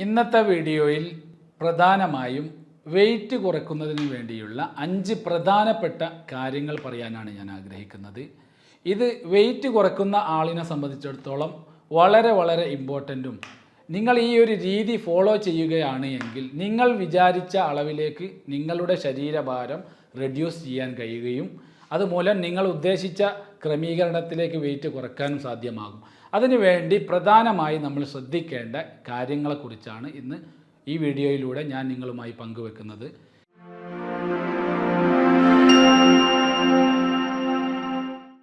ഇന്നത്തെ വീഡിയോയിൽ പ്രധാനമായും വെയിറ്റ് കുറയ്ക്കുന്നതിന് വേണ്ടിയുള്ള 5 പ്രധാനപ്പെട്ട കാര്യങ്ങൾ പറയാനാണ് ഞാൻ ആഗ്രഹിക്കുന്നത്. ഇത് വെയിറ്റ് കുറയ്ക്കുന്ന ആളിനെ സംബന്ധിച്ചിടത്തോളം വളരെ ഇമ്പോർട്ടൻറ്റും നിങ്ങൾ ഈ ഒരു രീതി ഫോളോ ചെയ്യുകയാണ് എങ്കിൽ നിങ്ങൾ വിചാരിച്ച അളവിലേക്ക് നിങ്ങളുടെ ശരീരഭാരം റെഡ്യൂസ് ചെയ്യാൻ കഴിയുകയും അതുമൂലം നിങ്ങൾ ഉദ്ദേശിച്ച ക്രമീകരണത്തിലേക്ക് വെയിറ്റ് കുറയ്ക്കാനും സാധ്യമാകും. അതിനുവേണ്ടി പ്രധാനമായി നമ്മൾ ശ്രദ്ധിക്കേണ്ട കാര്യങ്ങളെക്കുറിച്ചാണ് ഇന്ന് ഈ വീഡിയോയിലൂടെ ഞാൻ നിങ്ങളുമായി പങ്കുവെക്കുന്നത്.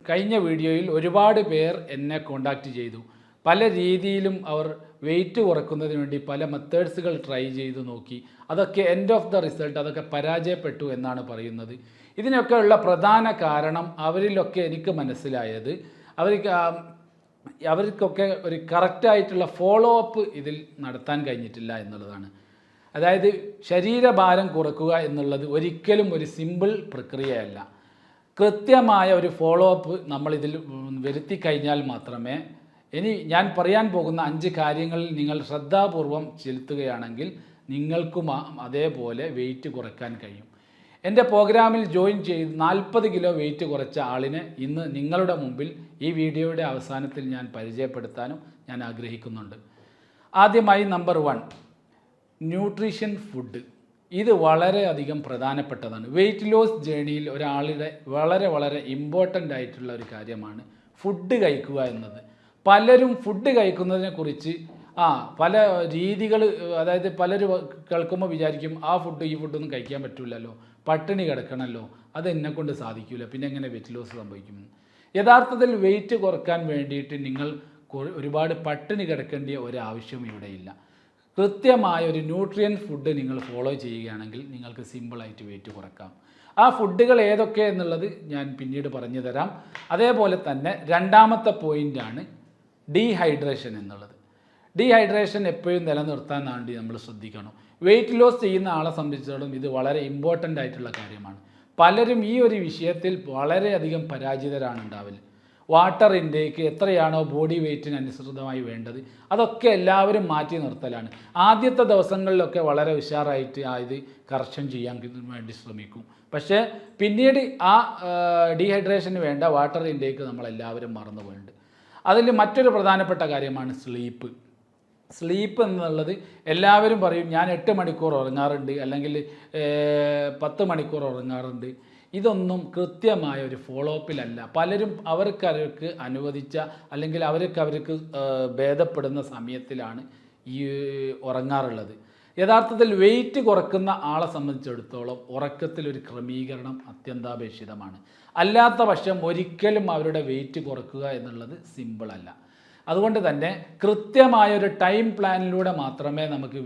കഴിഞ്ഞ വീഡിയോയിൽ ഒരുപാട് പേർ എന്നെ കോണ്ടാക്റ്റ് ചെയ്തു. പല രീതിയിലും അവർ വെയിറ്റ് കുറയ്ക്കുന്നതിന് വേണ്ടി പല മെത്തേഡ്സുകൾ ട്രൈ ചെയ്തു നോക്കി. അതൊക്കെ എൻഡ് ഓഫ് ദ റിസൾട്ട് അതൊക്കെ പരാജയപ്പെട്ടു എന്നാണ് പറയുന്നത്. ഇതിനൊക്കെ ഉള്ള പ്രധാന കാരണം അവരിലൊക്കെ എനിക്ക് മനസ്സിലായത് അവർക്കൊക്കെ ഒരു കറക്റ്റായിട്ടുള്ള ഫോളോ അപ്പ് ഇതിൽ നടത്താൻ കഴിഞ്ഞിട്ടില്ല എന്നുള്ളതാണ്. അതായത് ശരീരഭാരം കുറയ്ക്കുക എന്നുള്ളത് ഒരിക്കലും ഒരു സിമ്പിൾ പ്രക്രിയയല്ല. കൃത്യമായ ഒരു ഫോളോ അപ്പ് നമ്മളിതിൽ വരുത്തി കഴിഞ്ഞാൽ മാത്രമേ ഇനി ഞാൻ പറയാൻ പോകുന്ന 5 കാര്യങ്ങളിൽ നിങ്ങൾ ശ്രദ്ധാപൂർവം ചെലുത്തുകയാണെങ്കിൽ നിങ്ങൾക്കും അതേപോലെ വെയിറ്റ് കുറയ്ക്കാൻ കഴിയും. എൻ്റെ പ്രോഗ്രാമിൽ ജോയിൻ ചെയ്ത് 40 കിലോ വെയിറ്റ് കുറച്ച ആളിനെ ഇന്ന് നിങ്ങളുടെ മുമ്പിൽ ഈ വീഡിയോയുടെ അവസാനത്തിൽ ഞാൻ പരിചയപ്പെടുത്താനും ഞാൻ ആഗ്രഹിക്കുന്നുണ്ട്. ആദ്യമായി നമ്പർ 1, ന്യൂട്രീഷൻ ഫുഡ്. ഇത് വളരെയധികം പ്രധാനപ്പെട്ടതാണ്. വെയിറ്റ് ലോസ് ജേണിയിൽ ഒരാളുടെ വളരെ ഇമ്പോർട്ടൻ്റ് ആയിട്ടുള്ള ഒരു കാര്യമാണ് ഫുഡ് കഴിക്കുക എന്നത്. പലരും ഫുഡ് കഴിക്കുന്നതിനെ കുറിച്ച് പല രീതികൾ, അതായത് പലരും കേൾക്കുമ്പോൾ വിചാരിക്കും ആ ഫുഡ് ഈ ഫുഡൊന്നും കഴിക്കാൻ പറ്റില്ലല്ലോ, പട്ടിണി കിടക്കണമല്ലോ, അത് എന്നെക്കൊണ്ട് സാധിക്കില്ല, പിന്നെ എങ്ങനെ വെയിറ്റ് ലോസ് സംഭവിക്കും. യഥാർത്ഥത്തിൽ വെയിറ്റ് കുറയ്ക്കാൻ വേണ്ടിയിട്ട് നിങ്ങൾ ഒരുപാട് പട്ടിണി കിടക്കേണ്ട ഒരാവശ്യം ഇവിടെയില്ല. കൃത്യമായ ഒരു ന്യൂട്രിയൻ ഫുഡ് നിങ്ങൾ ഫോളോ ചെയ്യുകയാണെങ്കിൽ നിങ്ങൾക്ക് സിമ്പിളായിട്ട് വെയിറ്റ് കുറയ്ക്കാം. ആ ഫുഡുകൾ ഏതൊക്കെ എന്നുള്ളത് ഞാൻ പിന്നീട് പറഞ്ഞു തരാം. അതേപോലെ തന്നെ രണ്ടാമത്തെ പോയിൻ്റാണ് ഡീഹൈഡ്രേഷൻ എന്നുള്ളത്. ഡീഹൈഡ്രേഷൻ എപ്പോഴും നിലനിർത്താൻ വേണ്ടി നമ്മൾ ശ്രദ്ധിക്കണം. വെയിറ്റ് ലോസ് ചെയ്യുന്ന ആളെ സംബന്ധിച്ചിടത്തോളം ഇത് വളരെ ഇമ്പോർട്ടൻ്റ് ആയിട്ടുള്ള കാര്യമാണ്. പലരും ഈ ഒരു വിഷയത്തിൽ വളരെയധികം പരാജിതരാണ് ഉണ്ടാവൽ. വാട്ടർ ഇൻടേക്ക് എത്രയാണോ ബോഡി വെയ്റ്റിന് അനുസൃതമായി വേണ്ടത് അതൊക്കെ എല്ലാവരും മാറ്റി നിർത്തലാണ്. ആദ്യത്തെ ദിവസങ്ങളിലൊക്കെ വളരെ ഉഷാറായിട്ട് ഇത് കറക്ഷൻ ചെയ്യാൻ വേണ്ടി ശ്രമിക്കും. പക്ഷേ പിന്നീട് ആ ഡീഹൈഡ്രേഷന് വേണ്ട വാട്ടർ ഇൻടേക്ക് നമ്മളെല്ലാവരും മറന്നു പോയിട്ടുണ്ട്. അതിൽ മറ്റൊരു പ്രധാനപ്പെട്ട കാര്യമാണ് സ്ലീപ്പ് എന്നുള്ളത്. എല്ലാവരും പറയും ഞാൻ 8 മണിക്കൂർ ഉറങ്ങാറുണ്ട്, അല്ലെങ്കിൽ 10 മണിക്കൂർ ഉറങ്ങാറുണ്ട്. ഇതൊന്നും കൃത്യമായ ഒരു ഫോളോ അപ്പിലല്ല. പലരും അവർക്ക് അനുവദിച്ച അല്ലെങ്കിൽ അവർക്ക് ഭേദപ്പെടുന്ന സമയത്തിലാണ് ഈ ഉറങ്ങാറുള്ളത്. യഥാർത്ഥത്തിൽ വെയിറ്റ് കുറയ്ക്കുന്ന ആളെ സംബന്ധിച്ചിടത്തോളം ഉറക്കത്തിലൊരു ക്രമീകരണം അത്യന്താപേക്ഷിതമാണ്. അല്ലാത്ത പക്ഷം ഒരിക്കലും അവരുടെ വെയിറ്റ് കുറയ്ക്കുക എന്നുള്ളത് സിമ്പിളല്ല. അതുകൊണ്ട് തന്നെ കൃത്യമായൊരു ടൈം പ്ലാനിലൂടെ മാത്രമേ നമുക്ക്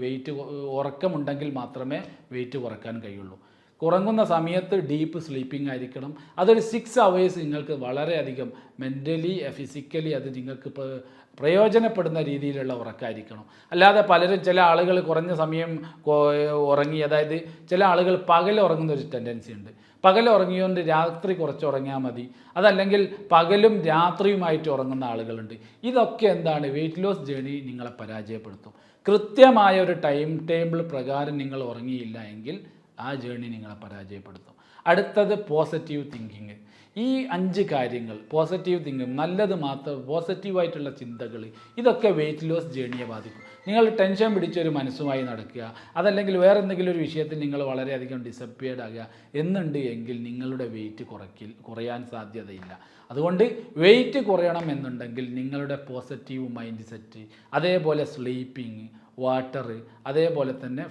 ഉറക്കമുണ്ടെങ്കിൽ മാത്രമേ വെയിറ്റ് കുറയ്ക്കാൻ കഴിയുള്ളൂ. ഉറങ്ങുന്ന സമയത്ത് ഡീപ്പ് സ്ലീപ്പിംഗ് ആയിരിക്കണം. അതൊരു 6 hours നിങ്ങൾക്ക് വളരെയധികം മെൻ്റലി ഫിസിക്കലി അത് നിങ്ങൾക്ക് പ്രയോജനപ്പെടുന്ന രീതിയിലുള്ള ഉറക്കമായിരിക്കണം. അല്ലാതെ ചില ആളുകൾ കുറഞ്ഞ സമയം ഉറങ്ങി, അതായത് ചില ആളുകൾ പകൽ ഉറങ്ങുന്ന ഒരു ടെൻഡൻസി ഉണ്ട്. പകൽ ഉറങ്ങിയോണ്ട് രാത്രി കുറച്ച് ഉറങ്ങിയാൽ മതി, അതല്ലെങ്കിൽ പകലും രാത്രിയുമായിട്ട് ഉറങ്ങുന്ന ആളുകളുണ്ട്. ഇതൊക്കെ എന്താണ് വെയിറ്റ് ലോസ് ജേണി നിങ്ങളെ പരാജയപ്പെടുത്തും. കൃത്യമായ ഒരു ടൈം ടേബിൾ പ്രകാരം നിങ്ങൾ ഉറങ്ങിയില്ല എങ്കിൽ ആ ജേണി നിങ്ങളെ പരാജയപ്പെടുത്തും. അടുത്തത് പോസിറ്റീവ് തിങ്കിങ്. ഈ 5 കാര്യങ്ങൾ, പോസിറ്റീവ് തിങ്കിങ്, നല്ലത് മാത്രം പോസിറ്റീവായിട്ടുള്ള ചിന്തകൾ, ഇതൊക്കെ വെയിറ്റ് ലോസ് ജേണിയെ ബാധിക്കും. നിങ്ങൾ ടെൻഷൻ പിടിച്ചൊരു മനസ്സുമായി നടക്കുക, അതല്ലെങ്കിൽ വേറെ എന്തെങ്കിലും ഒരു വിഷയത്തിൽ നിങ്ങൾ വളരെയധികം ഡിസപ്പിയർഡ് ആകുക എന്നുണ്ട് എങ്കിൽ നിങ്ങളുടെ വെയിറ്റ് കുറയാൻ സാധ്യതയില്ല. അതുകൊണ്ട് വെയിറ്റ് കുറയണം എന്നുണ്ടെങ്കിൽ നിങ്ങളുടെ പോസിറ്റീവ് മൈൻഡ് സെറ്റ്, അതേപോലെ സ്ലീപ്പിങ്, വാട്ടർ, അതേപോലെ തന്നെ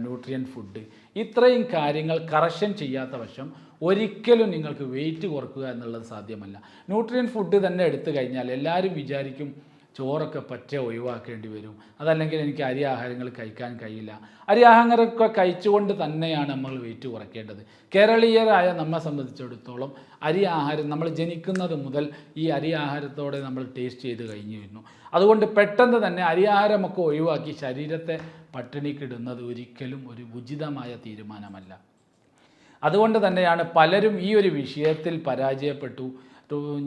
ന്യൂട്രിയൻ ഫുഡ്, ഇത്രയും കാര്യങ്ങൾ കറക്ഷൻ ചെയ്യാത്ത പക്ഷം ഒരിക്കലും നിങ്ങൾക്ക് വെയിറ്റ് കുറക്കുക എന്നുള്ളത് സാധ്യമല്ല. ന്യൂട്രിയൻ ഫുഡ് തന്നെ എടുത്തു കഴിഞ്ഞാൽ എല്ലാവരും വിചാരിക്കും ചോറൊക്കെ ഒഴിവാക്കേണ്ടി വരും, അതല്ലെങ്കിൽ എനിക്ക് അരി ആഹാരങ്ങൾ കഴിക്കാൻ കഴിയില്ല. അരി ആഹാരങ്ങളൊക്കെ കഴിച്ചുകൊണ്ട് തന്നെയാണ് നമ്മൾ വെയിറ്റ് കുറയ്ക്കേണ്ടത്. കേരളീയരായ നമ്മെ സംബന്ധിച്ചിടത്തോളം അരി ആഹാരം നമ്മൾ ജനിക്കുന്നത് മുതൽ ഈ അരി ആഹാരത്തോടെ നമ്മൾ ടേസ്റ്റ് ചെയ്ത് കഴിഞ്ഞു വരുന്നു. അതുകൊണ്ട് പെട്ടെന്ന് തന്നെ അരി ആഹാരമൊക്കെ ഒഴിവാക്കി ശരീരത്തെ പട്ടിണിക്കിടുന്നത് ഒരിക്കലും ഒരു ഉചിതമായ തീരുമാനമല്ല. അതുകൊണ്ട് തന്നെയാണ് പലരും ഈ ഒരു വിഷയത്തിൽ പരാജയപ്പെട്ടു.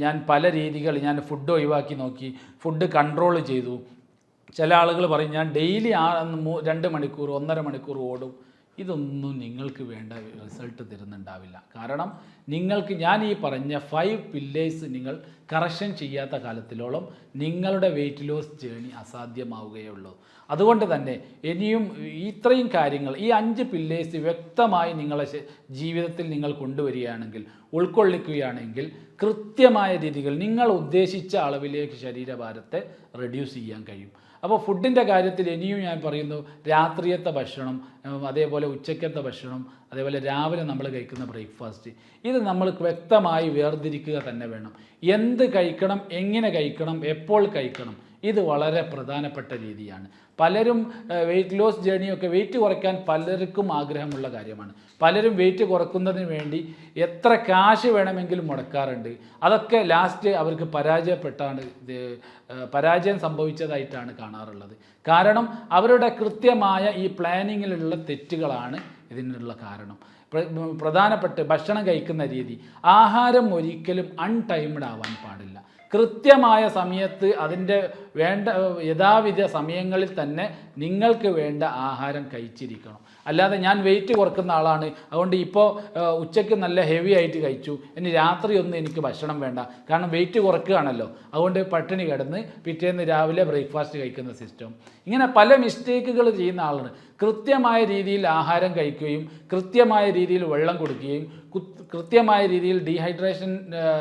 ഞാൻ പല രീതികൾ ഫുഡ് ഒഴിവാക്കി നോക്കി, ഫുഡ് കൺട്രോൾ ചെയ്തു, ചില ആളുകൾ പറയും ഞാൻ ഡെയിലി 2 മണിക്കൂർ 1.5 മണിക്കൂർ ഓടും. ഇതൊന്നും നിങ്ങൾക്ക് വേണ്ട റിസൾട്ട് തരുന്നുണ്ടാവില്ല. കാരണം നിങ്ങൾക്ക് ഞാൻ ഈ പറഞ്ഞ 5 പില്ലേഴ്സ് നിങ്ങൾ കറക്ഷൻ ചെയ്യാത്ത കാലത്തിലോളം നിങ്ങളുടെ വെയിറ്റ് ലോസ് ജേണി അസാധ്യമാവുകയുള്ളൂ. അതുകൊണ്ട് തന്നെ ഇനിയും ഇത്രയും കാര്യങ്ങൾ ഈ 5 പില്ലേഴ്സ് വ്യക്തമായി നിങ്ങളെ ജീവിതത്തിൽ നിങ്ങൾ കൊണ്ടുവരികയാണെങ്കിൽ, ഉൾക്കൊള്ളിക്കുകയാണെങ്കിൽ കൃത്യമായ രീതികൾ നിങ്ങൾ ഉദ്ദേശിച്ച അളവിലേക്ക് ശരീരഭാരത്തെ റെഡ്യൂസ് ചെയ്യാൻ കഴിയും. അപ്പോൾ ഫുഡിൻ്റെ കാര്യത്തിൽ ഇനിയും ഞാൻ പറയുന്നു, രാത്രിയത്തെ ഭക്ഷണം, അതേപോലെ ഉച്ചക്കത്തെ ഭക്ഷണം, അതേപോലെ രാവിലെ നമ്മൾ കഴിക്കുന്ന ബ്രേക്ക്ഫാസ്റ്റ്, ഇത് നമ്മൾ വ്യക്തമായി വേർതിരിക്കുക തന്നെ വേണം. എന്ത് കഴിക്കണം, എങ്ങനെ കഴിക്കണം, എപ്പോൾ കഴിക്കണം, ഇത് വളരെ പ്രധാനപ്പെട്ട രീതിയാണ്. പലരും വെയിറ്റ് ലോസ് ജേണിയൊക്കെ വെയിറ്റ് കുറയ്ക്കാൻ പലർക്കും ആഗ്രഹമുള്ള കാര്യമാണ്. പലരും വെയിറ്റ് കുറയ്ക്കുന്നതിന് വേണ്ടി എത്ര കാശ് വേണമെങ്കിലും മുടക്കാറുണ്ട്. അതൊക്കെ ലാസ്റ്റ് അവർക്ക് പരാജയം സംഭവിച്ചതായിട്ടാണ് കാണാറുള്ളത്. കാരണം അവരുടെ കൃത്യമായ ഈ പ്ലാനിങ്ങിലുള്ള തെറ്റുകളാണ് ഇതിനുള്ള കാരണം. പ്രധാനപ്പെട്ട ഭക്ഷണം കഴിക്കുന്ന രീതി, ആഹാരം ഒരിക്കലും അൺടൈംഡ് ആവാൻ പാടില്ല. കൃത്യമായ സമയത്ത് അതിൻ്റെ യഥാവിധ സമയങ്ങളിൽ തന്നെ നിങ്ങൾക്ക് വേണ്ട ആഹാരം കഴിച്ചിരിക്കണം. അല്ലാതെ ഞാൻ വെയിറ്റ് കുറക്കുന്ന ആളാണ്, അതുകൊണ്ട് ഇപ്പോൾ ഉച്ചയ്ക്ക് നല്ല ഹെവി ആയിട്ട് കഴിച്ചു, ഇനി രാത്രിയൊന്നും എനിക്ക് ഭക്ഷണം വേണ്ട, കാരണം വെയിറ്റ് കുറക്കുകയാണല്ലോ, അതുകൊണ്ട് പട്ടിണി കിടന്ന് പിറ്റേന്ന് രാവിലെ ബ്രേക്ക്ഫാസ്റ്റ് കഴിക്കുന്ന സിസ്റ്റം. ഇങ്ങനെ പല മിസ്റ്റേക്കുകൾ ചെയ്യുന്ന ആളാണ്. കൃത്യമായ രീതിയിൽ ആഹാരം കഴിക്കുകയും കൃത്യമായ രീതിയിൽ വെള്ളം കൊടുക്കുകയും കൃത്യമായ രീതിയിൽ ഡീഹൈഡ്രേഷൻ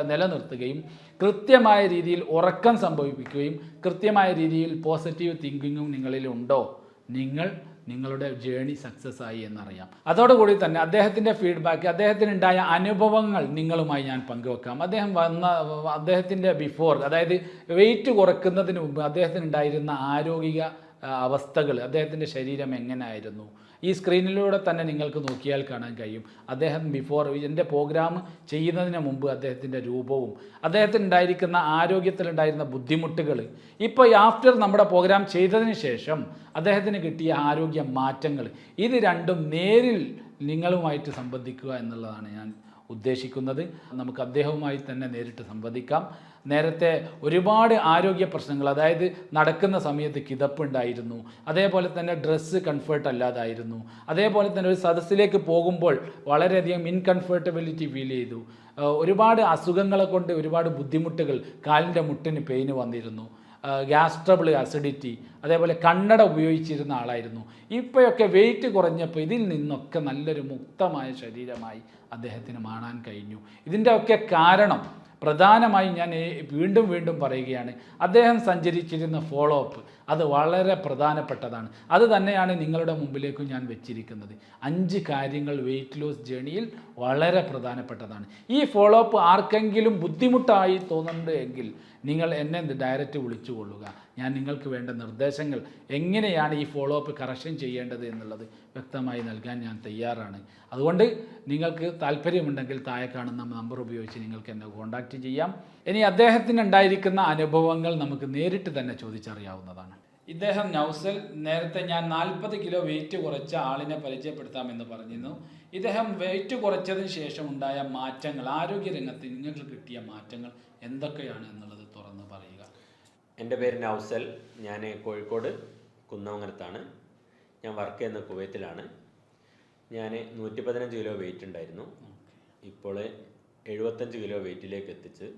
നിലനിർത്തുകയും കൃത്യമായ രീതിയിൽ ഉറക്കം സംഭവിപ്പിക്കുകയും കൃത്യമായ രീതിയിൽ പോസിറ്റീവ് തിങ്കിങ്ങും നിങ്ങളിലുണ്ടോ, നിങ്ങളുടെ ജേണി സക്സസ് ആയി എന്നറിയാം. അതോടുകൂടി തന്നെ അദ്ദേഹത്തിൻ്റെ ഫീഡ്ബാക്ക്, അദ്ദേഹത്തിനുണ്ടായ അനുഭവങ്ങൾ നിങ്ങളുമായി ഞാൻ പങ്കുവെക്കാം. അദ്ദേഹത്തിൻ്റെ ബിഫോർ, അതായത് വെയിറ്റ് കുറയ്ക്കുന്നതിന് മുമ്പ് അദ്ദേഹത്തിനുണ്ടായിരുന്ന ആരോഗ്യ അവസ്ഥകൾ, അദ്ദേഹത്തിൻ്റെ ശരീരം എങ്ങനെയായിരുന്നു, ഈ സ്ക്രീനിലൂടെ തന്നെ നിങ്ങൾക്ക് നോക്കിയാൽ കാണാൻ കഴിയും. അദ്ദേഹം ബിഫോർ എൻ്റെ പ്രോഗ്രാം ചെയ്യുന്നതിന് മുമ്പ് അദ്ദേഹത്തിൻ്റെ രൂപവും അദ്ദേഹത്തിനുണ്ടായിരിക്കുന്ന ആരോഗ്യത്തിലുണ്ടായിരുന്ന ബുദ്ധിമുട്ടുകൾ, ഇപ്പോൾ ആഫ്റ്റർ നമ്മുടെ പ്രോഗ്രാം ചെയ്തതിന് ശേഷം അദ്ദേഹത്തിന് കിട്ടിയ ആരോഗ്യ മാറ്റങ്ങൾ, ഇത് രണ്ടും നേരിൽ നിങ്ങളുമായിട്ട് സംബന്ധിക്കുക എന്നുള്ളതാണ് ഞാൻ ഉദ്ദേശിക്കുന്നത്. നമുക്ക് അദ്ദേഹവുമായി തന്നെ നേരിട്ട് സംവദിക്കാം. നേരത്തെ ഒരുപാട് ആരോഗ്യ പ്രശ്നങ്ങൾ, അതായത് നടക്കുന്ന സമയത്ത് കിതപ്പുണ്ടായിരുന്നു, അതേപോലെ തന്നെ ഡ്രസ്സ് കംഫർട്ട് അല്ലാതായിരുന്നു, അതേപോലെ തന്നെ ഒരു സദസ്സിലേക്ക് പോകുമ്പോൾ വളരെയധികം ഇൻകംഫർട്ടബിലിറ്റി ഫീൽ ചെയ്തു, ഒരുപാട് അസുഖങ്ങളെ കൊണ്ട് ഒരുപാട് ബുദ്ധിമുട്ടുകൾ, കാലിൻ്റെ മുട്ടിന് പെയിന് വന്നിരുന്നു, ഗ്യാസ് ട്രബിൾ, അസിഡിറ്റി, അതേപോലെ കണ്ണട ഉപയോഗിച്ചിരുന്ന ആളായിരുന്നു. ഇപ്പോഴൊക്കെ വെയിറ്റ് കുറഞ്ഞപ്പോൾ ഇതിൽ നിന്നൊക്കെ നല്ലൊരു മുക്തമായ ശരീരമായി അദ്ദേഹത്തിന് കാണാൻ കഴിഞ്ഞു. ഇതിൻ്റെ ഒക്കെ കാരണം പ്രധാനമായും ഞാൻ വീണ്ടും പറയുകയാണ്, അദ്ദേഹം സഞ്ചരിച്ചിരുന്ന ഫോളോ അപ്പ്, അത് വളരെ പ്രധാനപ്പെട്ടതാണ്. അത് തന്നെയാണ് നിങ്ങളുടെ മുമ്പിലേക്കും ഞാൻ വെച്ചിരിക്കുന്നത്. 5 കാര്യങ്ങൾ വെയിറ്റ് ലോസ് ജേണിയിൽ വളരെ പ്രധാനപ്പെട്ടതാണ്. ഈ ഫോളോ അപ്പ് ആർക്കെങ്കിലും ബുദ്ധിമുട്ടായി തോന്നുന്നുണ്ട് എങ്കിൽ നിങ്ങൾ എന്നെ ഡയറക്റ്റ് വിളിച്ചു കൊള്ളുക. ഞാൻ നിങ്ങൾക്ക് വേണ്ട നിർദ്ദേശങ്ങൾ, എങ്ങനെയാണ് ഈ ഫോളോ അപ്പ് കറക്ഷൻ ചെയ്യേണ്ടത് എന്നുള്ളത് വ്യക്തമായി നൽകാൻ ഞാൻ തയ്യാറാണ്. അതുകൊണ്ട് നിങ്ങൾക്ക് താല്പര്യമുണ്ടെങ്കിൽ താഴെ കാണുന്ന നമ്പർ ഉപയോഗിച്ച് നിങ്ങൾക്ക് എന്നെ കോൺടാക്റ്റ് ചെയ്യാം. ഇനി അദ്ദേഹത്തിന് ഉണ്ടായിരിക്കുന്ന അനുഭവങ്ങൾ നമുക്ക് നേരിട്ട് തന്നെ ചോദിച്ചറിയാവുന്നതാണ്. ഇദ്ദേഹം നൗസൽ, നേരത്തെ ഞാൻ 40 കിലോ വെയിറ്റ് കുറച്ച ആളിനെ പരിചയപ്പെടുത്താമെന്ന് പറഞ്ഞിരുന്നു. ഇദ്ദേഹം വെയിറ്റ് കുറച്ചതിന് ശേഷം ഉണ്ടായ മാറ്റങ്ങൾ, ആരോഗ്യരംഗത്ത് നിങ്ങൾക്ക് കിട്ടിയ മാറ്റങ്ങൾ എന്തൊക്കെയാണ് എന്നുള്ളത് തുറന്ന് പറയുക. എൻ്റെ പേര് നൗസൽ, ഞാൻ കോഴിക്കോട് കുന്നമംഗലത്താണ്. ഞാൻ വർക്ക് ചെയ്യുന്ന കുവൈത്തിലാണ്. ഞാൻ 115 കിലോ വെയിറ്റ് ഉണ്ടായിരുന്നു. ഇപ്പോൾ 75 കിലോ വെയിറ്റിലേക്ക് എത്തിച്ച്.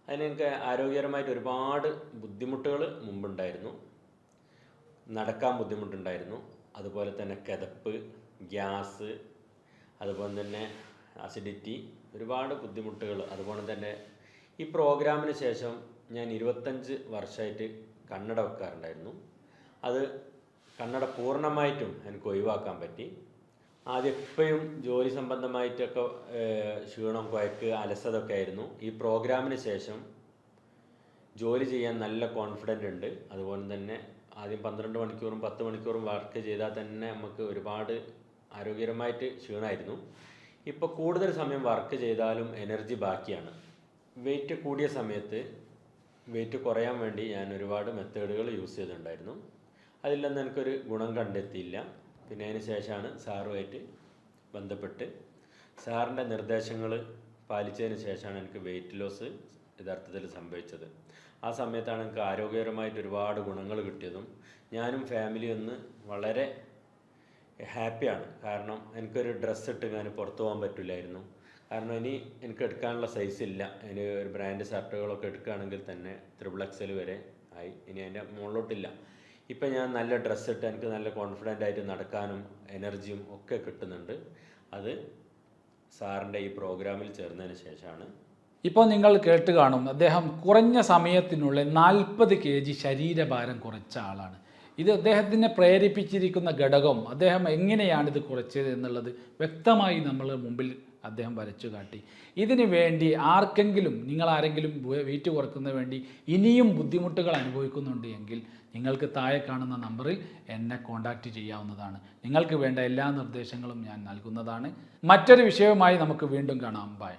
അതിനെനിക്ക് ആരോഗ്യപരമായിട്ട് ഒരുപാട് ബുദ്ധിമുട്ടുകൾ മുമ്പുണ്ടായിരുന്നു. നടക്കാൻ ബുദ്ധിമുട്ടുണ്ടായിരുന്നു, അതുപോലെ തന്നെ കിതപ്പ്, ഗ്യാസ്, അതുപോലെ തന്നെ അസിഡിറ്റി, ഒരുപാട് ബുദ്ധിമുട്ടുകൾ. അതുപോലെ തന്നെ ഈ പ്രോഗ്രാമിന് ശേഷം ഞാൻ 25 വർഷമായിട്ട് കണ്ണട വെക്കാറുണ്ടായിരുന്നു. അത് കണ്ണട പൂർണ്ണമായിട്ടും എനിക്ക് ഒഴിവാക്കാൻ പറ്റി. ആദ്യം എപ്പോഴും ജോലി സംബന്ധമായിട്ടൊക്കെ ക്ഷീണം, കുഴക്ക്, അലസതൊക്കെ ആയിരുന്നു. ഈ പ്രോഗ്രാമിന് ശേഷം ജോലി ചെയ്യാൻ നല്ല കോൺഫിഡൻ്റ് ഉണ്ട്. അതുപോലെ തന്നെ ആദ്യം 12 മണിക്കൂറും 10 മണിക്കൂറും വർക്ക് ചെയ്താൽ തന്നെ നമുക്ക് ഒരുപാട് ആരോഗ്യപരമായിട്ട് ക്ഷീണമായിരുന്നു. ഇപ്പോൾ കൂടുതൽ സമയം വർക്ക് ചെയ്താലും എനർജി ബാക്കിയാണ്. വെയിറ്റ് കൂടിയ സമയത്ത് വെയിറ്റ് കുറയാൻ വേണ്ടി ഞാൻ ഒരുപാട് മെത്തേഡുകൾ യൂസ് ചെയ്തിട്ടുണ്ടായിരുന്നു. അതിൽ നിന്ന് എനിക്കൊരു ഗുണം കണ്ടെത്തിയില്ല. പിന്നെ അതിന് ശേഷമാണ് സാറുമായിട്ട് ബന്ധപ്പെട്ട് സാറിൻ്റെ നിർദ്ദേശങ്ങൾ പാലിച്ചതിന് ശേഷമാണ് എനിക്ക് വെയിറ്റ് ലോസ് യഥാർത്ഥത്തിൽ സംഭവിച്ചത്. ആ സമയത്താണ് എനിക്ക് ആരോഗ്യപരമായിട്ട് ഒരുപാട് ഗുണങ്ങൾ കിട്ടിയതും ഞാനും ഫാമിലി ഒന്ന് വളരെ ഹാപ്പിയാണ്. കാരണം എനിക്കൊരു ഡ്രസ്സ് ഇട്ട് ഞാൻ പുറത്തു പോകാൻ പറ്റില്ലായിരുന്നു. കാരണം ഇനി എനിക്ക് എടുക്കാനുള്ള സൈസ് ഇല്ല. ഇനി ഒരു ബ്രാൻഡ് ഷർട്ടുകളൊക്കെ എടുക്കുകയാണെങ്കിൽ തന്നെ XXL വരെ ആയി, ഇനി അതിൻ്റെ മുകളിലോട്ടില്ല. ഇപ്പം ഞാൻ നല്ല ഡ്രസ്സ് ഇട്ട് എനിക്ക് നല്ല കോൺഫിഡൻ്റ് ആയിട്ട് നടക്കാനും എനർജിയും ഒക്കെ കിട്ടുന്നുണ്ട്. അത് സാറിൻ്റെ ഈ പ്രോഗ്രാമിൽ ചേർന്നതിന് ശേഷമാണ്. ഇപ്പോൾ നിങ്ങൾ കേട്ട് കാണും, അദ്ദേഹം കുറഞ്ഞ സമയത്തിനുള്ളിൽ 40 kg ശരീരഭാരം കുറച്ച ആളാണ്. ഇത് അദ്ദേഹത്തിനെ പ്രേരിപ്പിച്ചിരിക്കുന്ന ഘടകം, അദ്ദേഹം എങ്ങനെയാണ് ഇത് കുറച്ചത് എന്നുള്ളത് വ്യക്തമായി നമ്മൾ മുമ്പിൽ അദ്ദേഹം വരച്ചു കാട്ടി. ഇതിനു വേണ്ടി ആർക്കെങ്കിലും, നിങ്ങൾ ആരെങ്കിലും വെയിറ്റ് കുറക്കുന്നതിന് വേണ്ടി ഇനിയും ബുദ്ധിമുട്ടുകൾ അനുഭവിക്കുന്നുണ്ട് എങ്കിൽ നിങ്ങൾക്ക് താഴെ കാണുന്ന നമ്പറിൽ എന്നെ കോൺടാക്റ്റ് ചെയ്യാവുന്നതാണ്. നിങ്ങൾക്ക് വേണ്ട എല്ലാ നിർദ്ദേശങ്ങളും ഞാൻ നൽകുന്നതാണ്. മറ്റൊരു വിഷയവുമായി നമുക്ക് വീണ്ടും കാണാം. ബൈ.